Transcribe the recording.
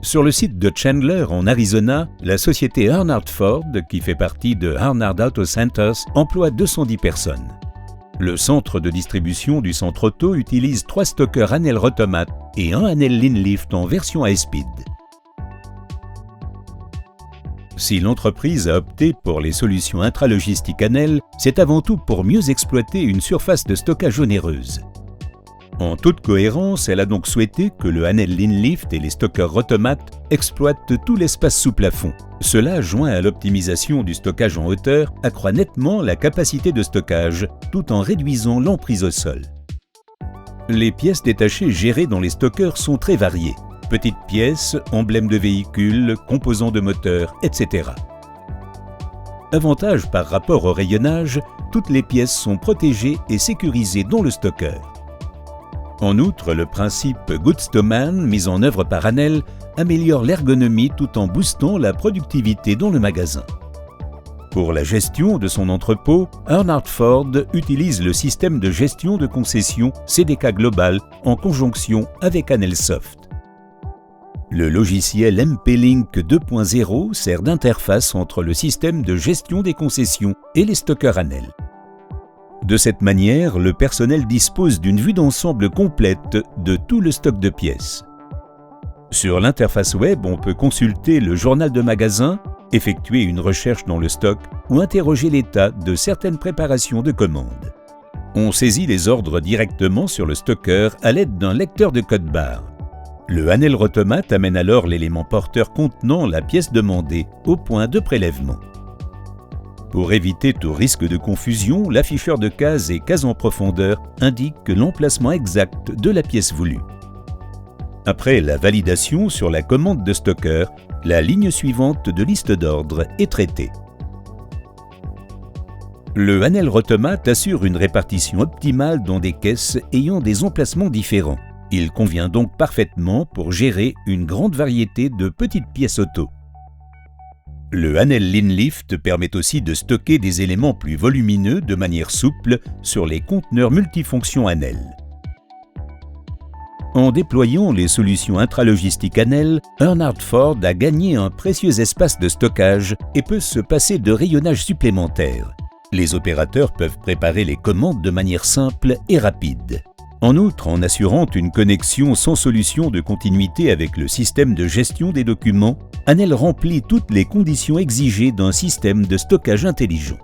Sur le site de Chandler, en Arizona, la société Earnhardt Ford, qui fait partie de Earnhardt Auto Centers, emploie 210 personnes. Le centre de distribution du centre auto utilise 3 stockers Anel Rotomat et un Anel Lean-Lift en version high-speed. Si l'entreprise a opté pour les solutions intralogistiques Anel, c'est avant tout pour mieux exploiter une surface de stockage onéreuse. En toute cohérence, elle a donc souhaité que le Anel Lean-Lift et les stockers Rotomat exploitent tout l'espace sous plafond. Cela, joint à l'optimisation du stockage en hauteur, accroît nettement la capacité de stockage, tout en réduisant l'emprise au sol. Les pièces détachées gérées dans les stockers sont très variées. Petites pièces, emblèmes de véhicules, composants de moteurs, etc. Avantage par rapport au rayonnage, toutes les pièces sont protégées et sécurisées dans le stocker. En outre, le principe Goods to Man, mis en œuvre par Anel, améliore l'ergonomie tout en boostant la productivité dans le magasin. Pour la gestion de son entrepôt, Earnhardt Ford utilise le système de gestion de concession CDK Global en conjonction avec AnelSoft. Le logiciel MP-Link 2.0 sert d'interface entre le système de gestion des concessions et les stockers Anel. De cette manière, le personnel dispose d'une vue d'ensemble complète de tout le stock de pièces. Sur l'interface web, on peut consulter le journal de magasin, effectuer une recherche dans le stock ou interroger l'état de certaines préparations de commandes. On saisit les ordres directement sur le stocker à l'aide d'un lecteur de code barre. Le Anel Rotomat amène alors l'élément porteur contenant la pièce demandée au point de prélèvement. Pour éviter tout risque de confusion, l'afficheur de cases et cases en profondeur indique l'emplacement exact de la pièce voulue. Après la validation sur la commande de stocker, la ligne suivante de liste d'ordre est traitée. Le Anel Rotomat assure une répartition optimale dans des caisses ayant des emplacements différents. Il convient donc parfaitement pour gérer une grande variété de petites pièces auto. Le Anel Lean-Lift permet aussi de stocker des éléments plus volumineux de manière souple sur les conteneurs multifonctions Anel. En déployant les solutions intralogistiques Anel, Earnhardt Ford a gagné un précieux espace de stockage et peut se passer de rayonnage supplémentaire. Les opérateurs peuvent préparer les commandes de manière simple et rapide. En outre, en assurant une connexion sans solution de continuité avec le système de gestion des documents, Anel remplit toutes les conditions exigées d'un système de stockage intelligent.